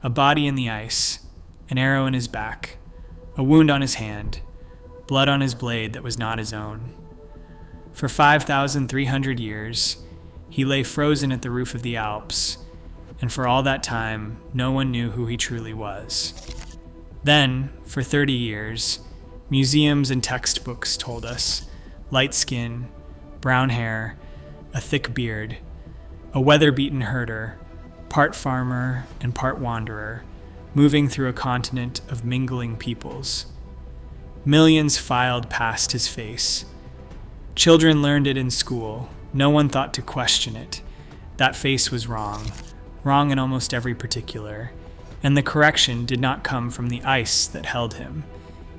A body in the ice, an arrow in his back, a wound on his hand, blood on his blade that was not his own. For 5,300 years, he lay frozen at the roof of the Alps, and for all that time, no one knew who he truly was. Then, for 30 years, museums and textbooks told us light skin, brown hair, a thick beard, a weather-beaten herder, part farmer and part wanderer, moving through a continent of mingling peoples. Millions filed past his face. Children learned it in school. No one thought to question it. That face was wrong in almost every particular, and the correction did not come from the ice that held him.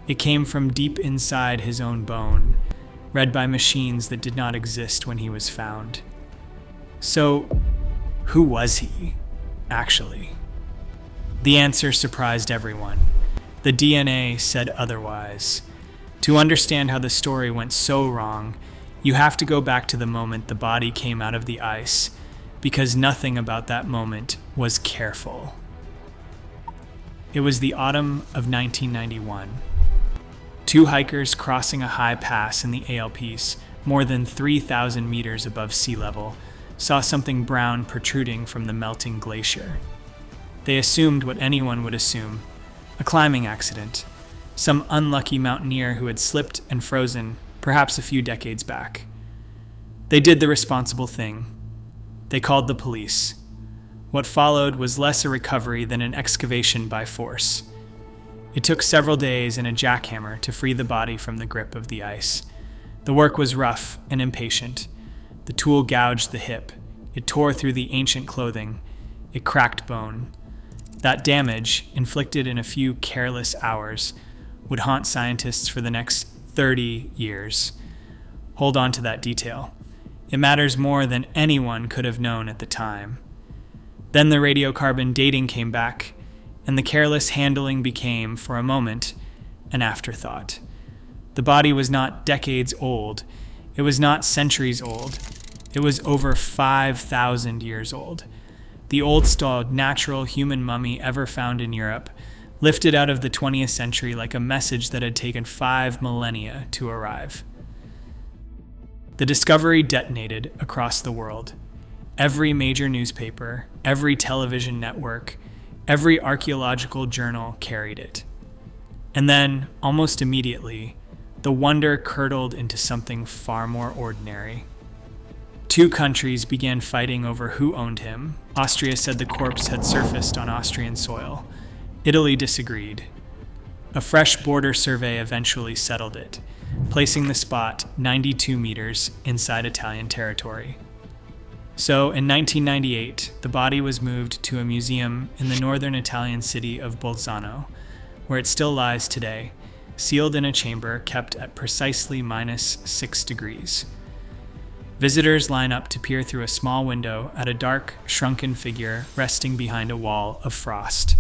It came from deep inside his own bone, read by machines that did not exist when he was found. So, who was he, actually? The answer surprised everyone. The DNA said otherwise. To understand how the story went so wrong, you have to go back to the moment the body came out of the ice, because nothing about that moment was careful. It was the autumn of 1991. Two hikers crossing a high pass in the Alpes, more than 3,000 meters above sea level, saw something brown protruding from the melting glacier. They assumed what anyone would assume, a climbing accident, some unlucky mountaineer who had slipped and frozen, perhaps a few decades back. They did the responsible thing. They called the police. What followed was less a recovery than an excavation by force. It took several days and a jackhammer to free the body from the grip of the ice. The work was rough and impatient. The tool gouged the hip. It tore through the ancient clothing. It cracked bone. That damage, inflicted in a few careless hours, would haunt scientists for the next 30 years. Hold on to that detail. It matters more than anyone could have known at the time. Then the radiocarbon dating came back, and the careless handling became, for a moment, an afterthought. The body was not decades old. It was not centuries old. It was over 5,000 years old. The oldest natural human mummy ever found in Europe, lifted out of the 20th century like a message that had taken 5 millennia to arrive. The discovery detonated across the world. Every major newspaper, every television network, every archaeological journal carried it. And then, almost immediately, the wonder curdled into something far more ordinary. 2 countries began fighting over who owned him. Austria said the corpse had surfaced on Austrian soil. Italy disagreed. A fresh border survey eventually settled it, placing the spot 92 meters inside Italian territory. So, in 1998, the body was moved to a museum in the northern Italian city of Bolzano, where it still lies today, sealed in a chamber kept at precisely -6 degrees. Visitors line up to peer through a small window at a dark, shrunken figure resting behind a wall of frost.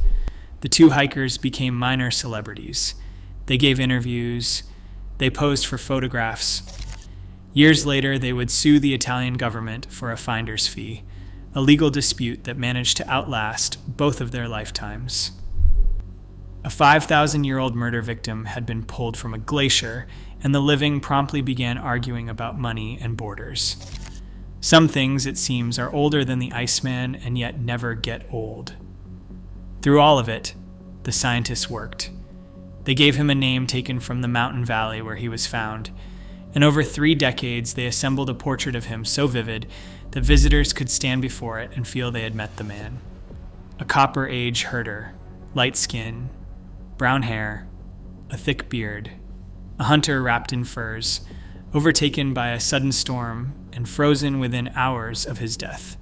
The 2 hikers became minor celebrities. They gave interviews. They posed for photographs. Years later, they would sue the Italian government for a finder's fee, a legal dispute that managed to outlast both of their lifetimes. A 5,000-year-old murder victim had been pulled from a glacier, and the living promptly began arguing about money and borders. Some things, it seems, are older than the Iceman and yet never get old. Through all of it, the scientists worked. They gave him a name taken from the mountain valley where he was found, and over 3 decades they assembled a portrait of him so vivid that visitors could stand before it and feel they had met the man. A Copper Age herder, light skin, brown hair, a thick beard, a hunter wrapped in furs, overtaken by a sudden storm and frozen within hours of his death.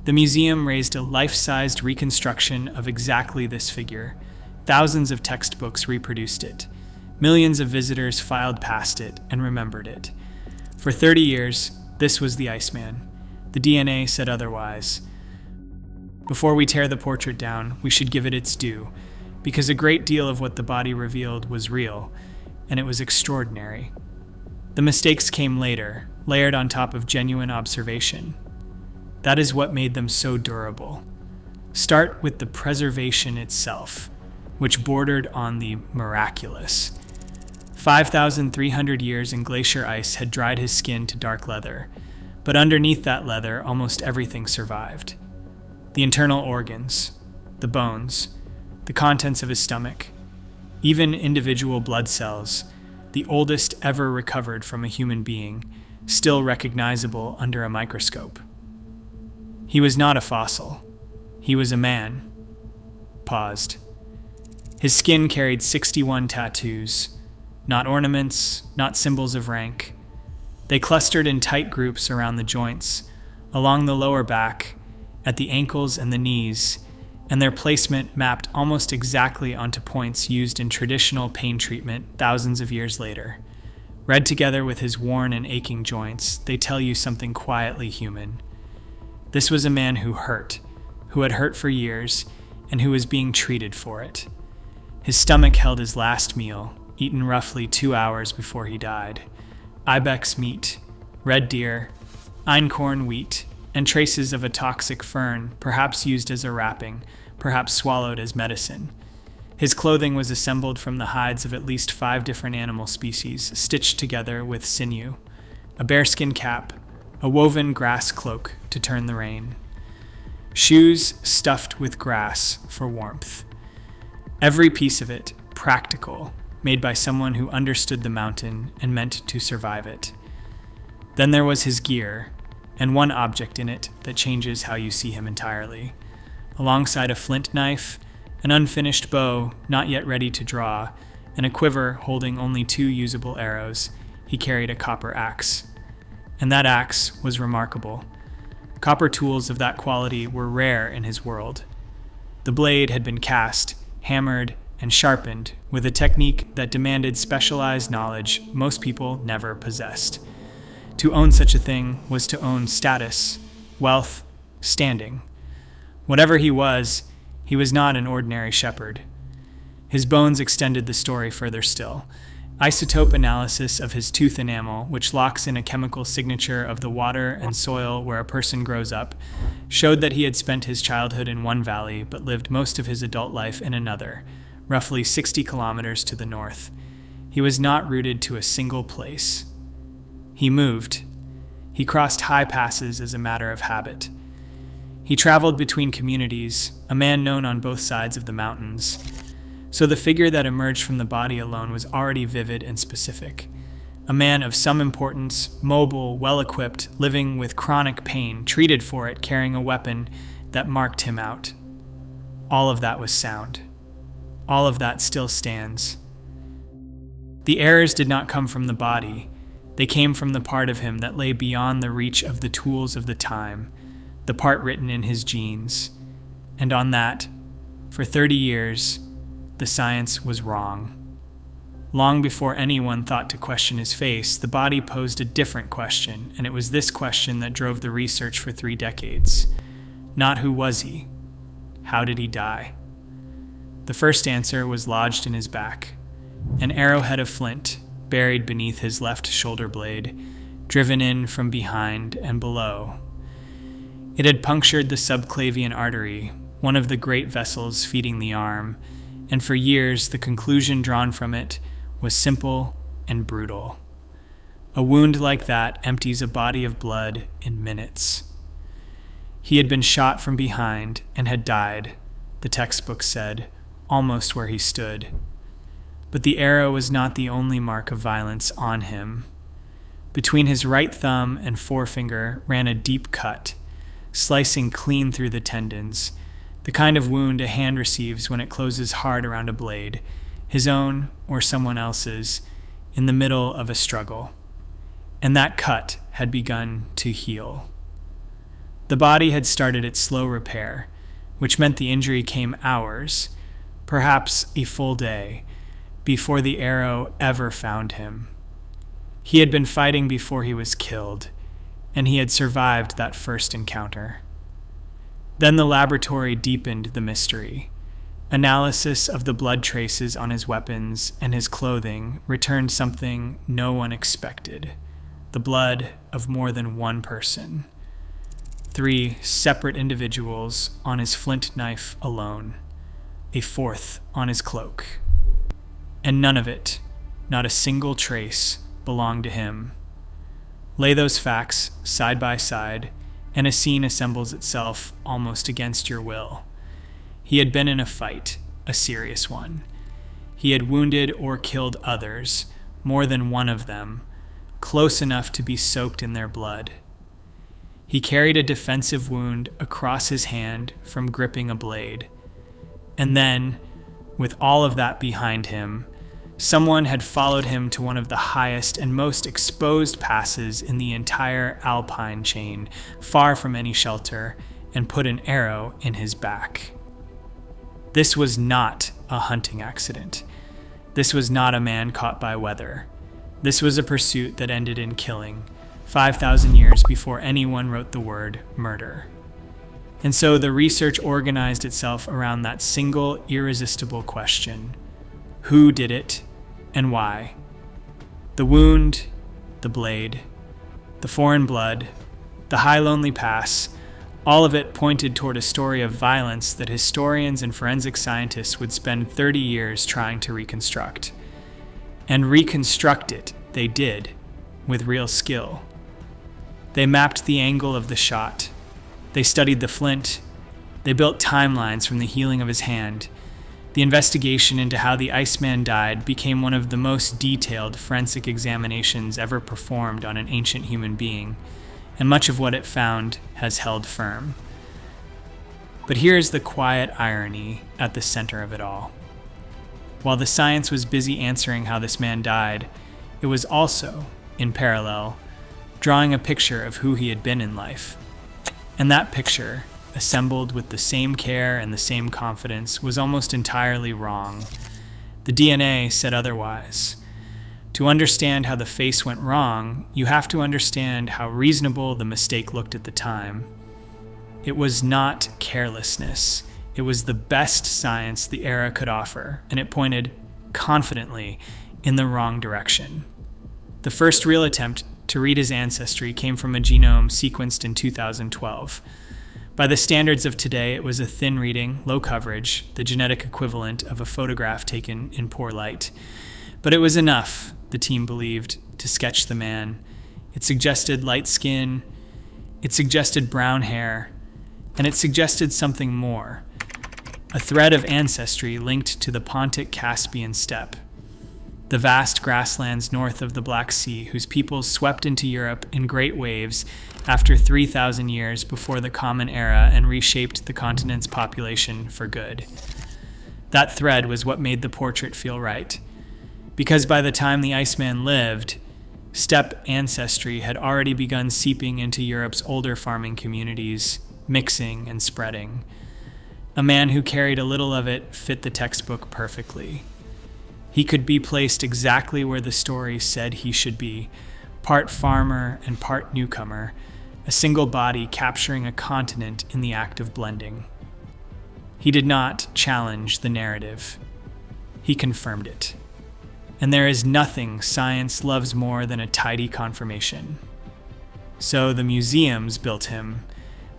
The museum raised a life-sized reconstruction of exactly this figure. Thousands of textbooks reproduced it. Millions of visitors filed past it and remembered it. For 30 years, this was the Iceman. The DNA said otherwise. Before we tear the portrait down, we should give it its due, because a great deal of what the body revealed was real, and it was extraordinary. The mistakes came later, layered on top of genuine observation. That is what made them so durable. start with the preservation itself, which bordered on the miraculous. 5,300 years in glacier ice had dried his skin to dark leather, but underneath that leather, almost everything survived. The internal organs, the bones, the contents of his stomach, even individual blood cells, the oldest ever recovered from a human being, still recognizable under a microscope. He was not a fossil. He was a man. Paused. His skin carried 61 tattoos, not ornaments, not symbols of rank. They clustered in tight groups around the joints, along the lower back, at the ankles and the knees, and their placement mapped almost exactly onto points used in traditional pain treatment thousands of years later. Read together with his worn and aching joints, they tell you something quietly human. This was a man who hurt, who had hurt for years, and who was being treated for it. His stomach held his last meal, eaten roughly 2 hours before he died. Ibex meat, red deer, einkorn wheat, and traces of a toxic fern, perhaps used as a wrapping, perhaps swallowed as medicine. His clothing was assembled from the hides of at least 5 different animal species, stitched together with sinew, a bearskin cap, a woven grass cloak to turn the rain. Shoes stuffed with grass for warmth. Every piece of it practical, made by someone who understood the mountain and meant to survive it. Then there was his gear, and one object in it that changes how you see him entirely. Alongside a flint knife, an unfinished bow not yet ready to draw, and a quiver holding only 2 usable arrows, he carried a copper axe. And that axe was remarkable. Copper tools of that quality were rare in his world. The blade had been cast, hammered, and sharpened with a technique that demanded specialized knowledge most people never possessed. To own such a thing was to own status, wealth, standing. Whatever he was not an ordinary shepherd. His bones extended the story further still. Isotope analysis of his tooth enamel, which locks in a chemical signature of the water and soil where a person grows up, showed that he had spent his childhood in one valley but lived most of his adult life in another, roughly 60 kilometers to the north. He was not rooted to a single place. He moved. He crossed high passes as a matter of habit. He traveled between communities, a man known on both sides of the mountains. So the figure that emerged from the body alone was already vivid and specific. A man of some importance, mobile, well-equipped, living with chronic pain, treated for it, carrying a weapon that marked him out. All of that was sound. All of that still stands. The errors did not come from the body. They came from the part of him that lay beyond the reach of the tools of the time, the part written in his genes. And on that, for 30 years, the science was wrong. Long before anyone thought to question his face, the body posed a different question, and it was this question that drove the research for 3 decades. Not who was he? How did he die? The first answer was lodged in his back, an arrowhead of flint buried beneath his left shoulder blade, driven in from behind and below. It had punctured the subclavian artery, one of the great vessels feeding the arm, and for years the conclusion drawn from it was simple and brutal. A wound like that empties a body of blood in minutes. He had been shot from behind and had died, the textbook said, almost where he stood. But the arrow was not the only mark of violence on him. Between his right thumb and forefinger ran a deep cut, slicing clean through the tendons, the kind of wound a hand receives when it closes hard around a blade, his own or someone else's, in the middle of a struggle. And that cut had begun to heal. The body had started its slow repair, which meant the injury came hours, perhaps a full day, before the arrow ever found him. He had been fighting before he was killed, and he had survived that first encounter. Then the laboratory deepened the mystery. Analysis of the blood traces on his weapons and his clothing returned something no one expected: the blood of more than one person. 3 separate individuals on his flint knife alone, a 4th on his cloak. And none of it, not a single trace, belonged to him. Lay those facts side by side, and a scene assembles itself almost against your will. He had been in a fight, a serious one. He had wounded or killed others, more than one of them, close enough to be soaked in their blood. He carried a defensive wound across his hand from gripping a blade. And then, with all of that behind him, someone had followed him to one of the highest and most exposed passes in the entire Alpine chain, far from any shelter, and put an arrow in his back. This was not a hunting accident. This was not a man caught by weather. This was a pursuit that ended in killing, 5,000 years before anyone wrote the word murder. And so the research organized itself around that single, irresistible question: who did it and why? The wound, the blade, the foreign blood, the high lonely pass, all of it pointed toward a story of violence that historians and forensic scientists would spend 30 years trying to reconstruct. And reconstruct it they did, with real skill. They mapped the angle of the shot. They studied the flint. They built timelines from the healing of his hand. The investigation into how the Iceman died became one of the most detailed forensic examinations ever performed on an ancient human being, and much of what it found has held firm. But here's the quiet irony at the center of it all. While the science was busy answering how this man died, it was also, in parallel, drawing a picture of who he had been in life. And that picture, assembled with the same care and the same confidence, was almost entirely wrong. The DNA said otherwise. To understand how the face went wrong, you have to understand how reasonable the mistake looked at the time. It was not carelessness. It was the best science the era could offer, and it pointed confidently in the wrong direction. The first real attempt to read his ancestry came from a genome sequenced in 2012. By the standards of today, it was a thin reading, low coverage, the genetic equivalent of a photograph taken in poor light. But it was enough, the team believed, to sketch the man. It suggested light skin, it suggested brown hair, and it suggested something more: a thread of ancestry linked to the Pontic-Caspian steppe, the vast grasslands north of the Black Sea, whose peoples swept into Europe in great waves after 3,000 years before the Common Era and reshaped the continent's population for good. That thread was what made the portrait feel right, because by the time the Iceman lived, steppe ancestry had already begun seeping into Europe's older farming communities, mixing and spreading. A man who carried a little of it fit the textbook perfectly. He could be placed exactly where the story said he should be, part farmer and part newcomer, a single body capturing a continent in the act of blending. He did not challenge the narrative. He confirmed it. And there is nothing science loves more than a tidy confirmation. So the museums built him.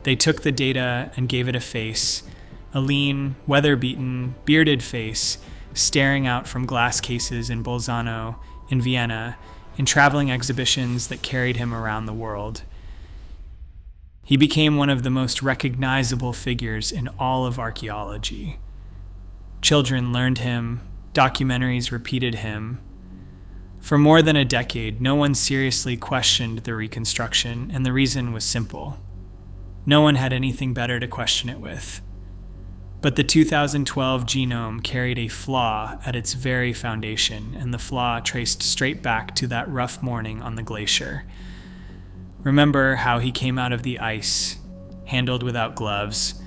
They took the data and gave it a face, a lean, weather-beaten, bearded face, staring out from glass cases in Bolzano, in Vienna, in traveling exhibitions that carried him around the world. He became one of the most recognizable figures in all of archaeology. Children learned him, documentaries repeated him. For more than a decade, no one seriously questioned the reconstruction, and the reason was simple. No one had anything better to question it with. But the 2012 genome carried a flaw at its very foundation, and the flaw traced straight back to that rough morning on the glacier. Remember how he came out of the ice, handled without gloves,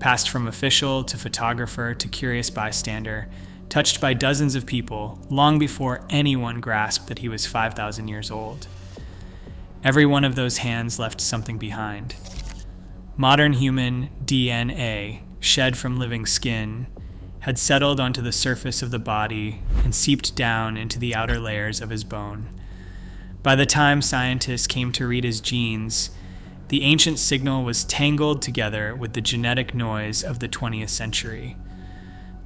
passed from official to photographer to curious bystander, touched by dozens of people long before anyone grasped that he was 5,000 years old. Every one of those hands left something behind. Modern human DNA, shed from living skin, had settled onto the surface of the body and seeped down into the outer layers of his bone. By the time scientists came to read his genes, The ancient signal was tangled together with the genetic noise of the 20th century.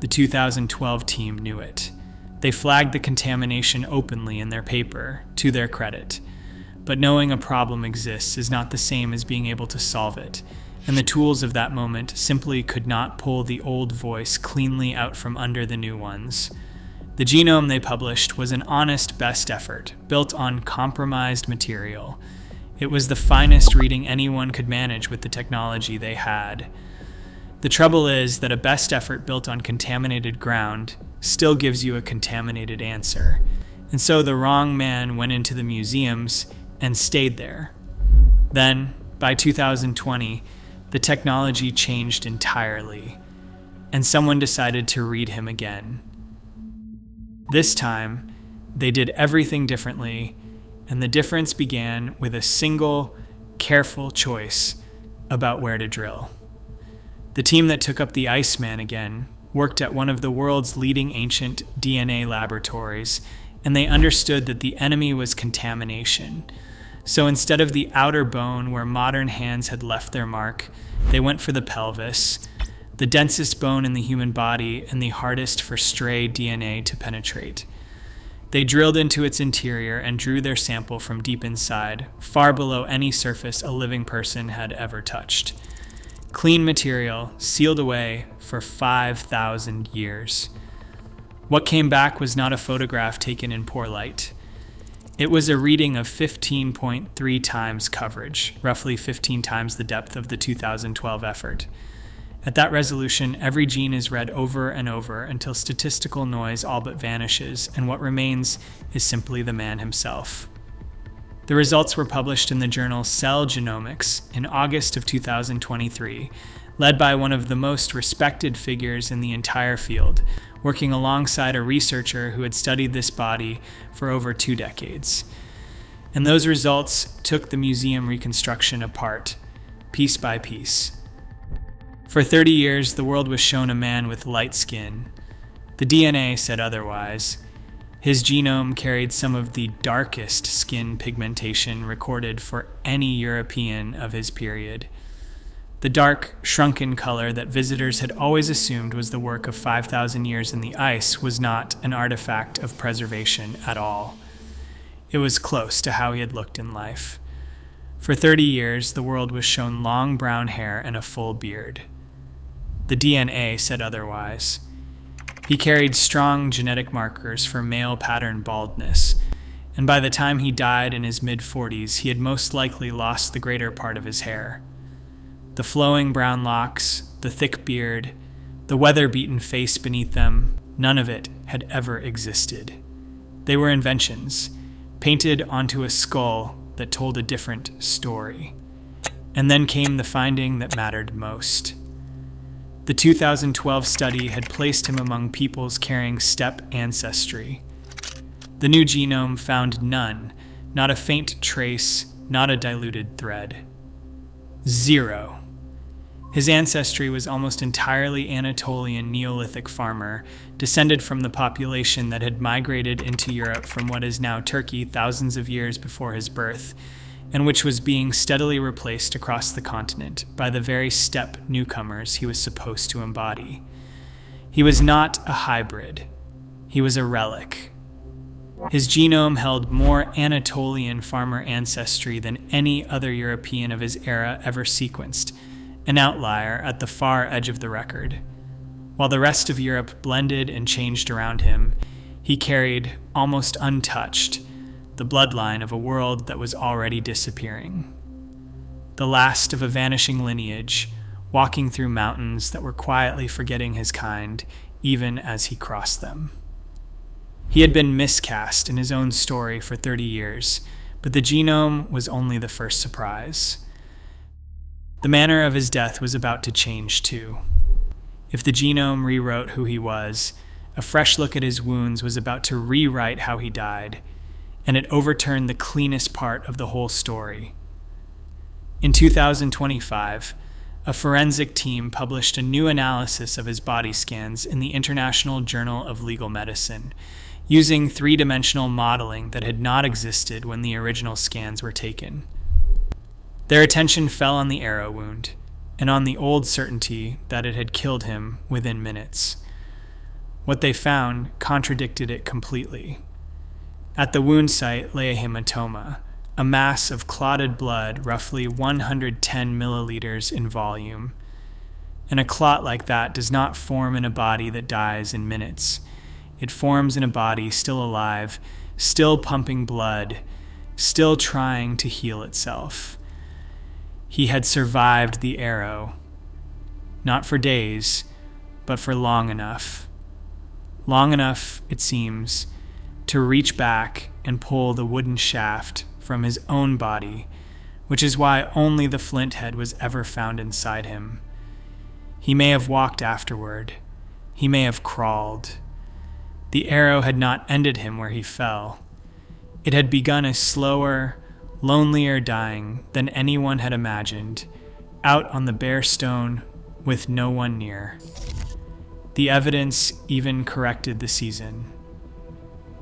The 2012 team knew it. They flagged the contamination openly in their paper, to their credit. But knowing a problem exists is not the same as being able to solve it, and the tools of that moment simply could not pull the old voice cleanly out from under the new ones. The genome they published was an honest best effort, built on compromised material. It was the finest reading anyone could manage with the technology they had. The trouble is that a best effort built on contaminated ground still gives you a contaminated answer. And so the wrong man went into the museums and stayed there. Then, by 2020, the technology changed entirely, and someone decided to read him again. This time, they did everything differently, and the difference began with a single, careful choice about where to drill. The team that took up the Iceman again worked at one of the world's leading ancient DNA laboratories, and they understood that the enemy was contamination. So instead of the outer bone where modern hands had left their mark, they went for the pelvis, the densest bone in the human body and the hardest for stray DNA to penetrate. They drilled into its interior and drew their sample from deep inside, far below any surface a living person had ever touched. Clean material, sealed away for 5,000 years. What came back was not a photograph taken in poor light. It was a reading of 15.3 times coverage, roughly 15 times the depth of the 2012 effort. At that resolution, every gene is read over and over until statistical noise all but vanishes, and what remains is simply the man himself. The results were published in the journal Cell Genomics in August of 2023, led by one of the most respected figures in the entire field, working alongside a researcher who had studied this body for over 2 decades. And those results took the museum reconstruction apart, piece by piece. For 30 years, the world was shown a man with light skin. The DNA said otherwise. His genome carried some of the darkest skin pigmentation recorded for any European of his period. The dark, shrunken color that visitors had always assumed was the work of 5,000 years in the ice was not an artifact of preservation at all. It was close to how he had looked in life. For 30 years, the world was shown long brown hair and a full beard. The DNA said otherwise. He carried strong genetic markers for male pattern baldness, and by the time he died in his mid-40s, he had most likely lost the greater part of his hair. The flowing brown locks, the thick beard, the weather-beaten face beneath them, none of it had ever existed. They were inventions, painted onto a skull that told a different story. And then came the finding that mattered most. The 2012 study had placed him among peoples carrying Steppe ancestry. The new genome found none, not a faint trace, not a diluted thread. 0. His ancestry was almost entirely Anatolian Neolithic farmer, descended from the population that had migrated into Europe from what is now Turkey thousands of years before his birth, and which was being steadily replaced across the continent by the very steppe newcomers he was supposed to embody. He was not a hybrid. He was a relic. His genome held more Anatolian farmer ancestry than any other European of his era ever sequenced, an outlier at the far edge of the record. While the rest of Europe blended and changed around him, he carried, almost untouched, the bloodline of a world that was already disappearing. The last of a vanishing lineage, walking through mountains that were quietly forgetting his kind, even as he crossed them. He had been miscast in his own story for 30 years, but the genome was only the first surprise. The manner of his death was about to change too. If the genome rewrote who he was, a fresh look at his wounds was about to rewrite how he died, and it overturned the cleanest part of the whole story. In 2025, a forensic team published a new analysis of his body scans in the International Journal of Legal Medicine, using 3-dimensional modeling that had not existed when the original scans were taken. Their attention fell on the arrow wound, and on the old certainty that it had killed him within minutes. What they found contradicted it completely. At the wound site lay a hematoma, a mass of clotted blood roughly 110 milliliters in volume. And a clot like that does not form in a body that dies in minutes. It forms in a body still alive, still pumping blood, still trying to heal itself. He had survived the arrow, not for days, but for long enough. Long enough, it seems, to reach back and pull the wooden shaft from his own body, which is why only the flint head was ever found inside him. He may have walked afterward. He may have crawled. The arrow had not ended him where he fell. It had begun a slower, lonelier dying than anyone had imagined, out on the bare stone with no one near. The evidence even corrected the season.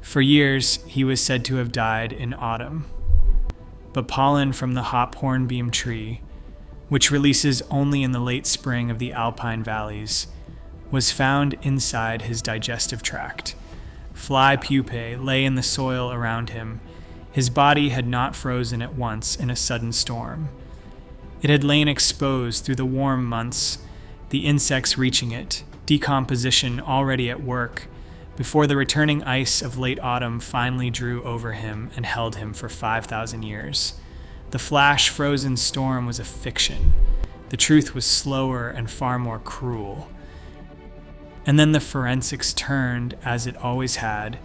For years, he was said to have died in autumn. But pollen from the hop hornbeam tree, which releases only in the late spring of the alpine valleys, was found inside his digestive tract. Fly pupae lay in the soil around him. His body had not frozen at once in a sudden storm. It had lain exposed through the warm months, the insects reaching it, decomposition already at work, before the returning ice of late autumn finally drew over him and held him for 5,000 years. The flash-frozen storm was a fiction. The truth was slower and far more cruel. And then the forensics turned, as it always had,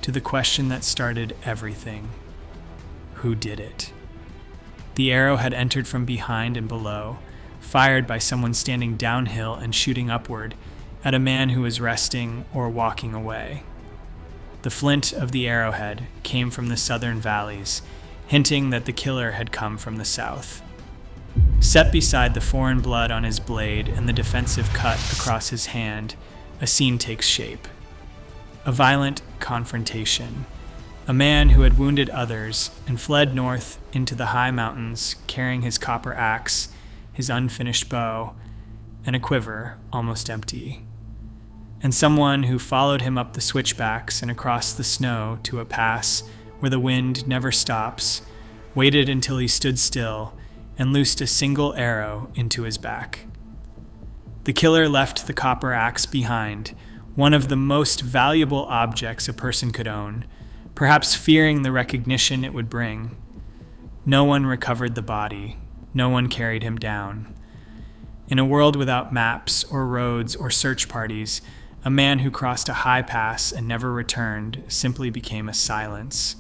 to the question that started everything. Who did it? The arrow had entered from behind and below, fired by someone standing downhill and shooting upward at a man who was resting or walking away. The flint of the arrowhead came from the southern valleys, hinting that the killer had come from the south. Set beside the foreign blood on his blade and the defensive cut across his hand, a scene takes shape. A violent confrontation. A man who had wounded others and fled north into the high mountains carrying his copper axe, his unfinished bow, and a quiver almost empty. And someone who followed him up the switchbacks and across the snow to a pass where the wind never stops, waited until he stood still and loosed a single arrow into his back. The killer left the copper axe behind, one of the most valuable objects a person could own, perhaps fearing the recognition it would bring. No one recovered the body. No one carried him down. In a world without maps or roads or search parties, a man who crossed a high pass and never returned simply became a silence,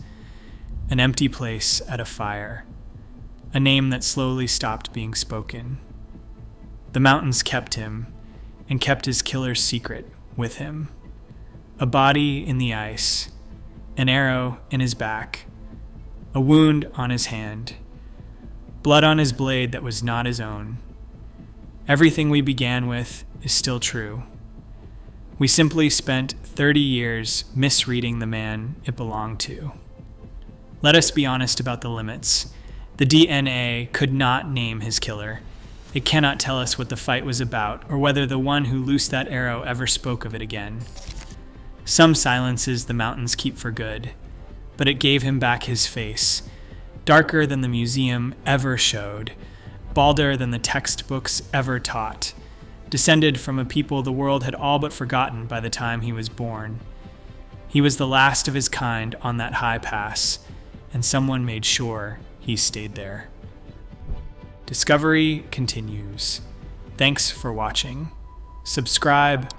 an empty place at a fire, a name that slowly stopped being spoken. The mountains kept him, and kept his killer's secret with him. A body in the ice, an arrow in his back, a wound on his hand, blood on his blade that was not his own. Everything we began with is still true. We simply spent 30 years misreading the man it belonged to. Let us be honest about the limits. The DNA could not name his killer. It cannot tell us what the fight was about, or whether the one who loosed that arrow ever spoke of it again. Some silences the mountains keep for good, but it gave him back his face, darker than the museum ever showed, balder than the textbooks ever taught, descended from a people the world had all but forgotten by the time he was born. He was the last of his kind on that high pass, and someone made sure he stayed there. Discovery continues. Thanks for watching. Subscribe,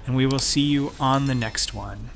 and we will see you on the next one.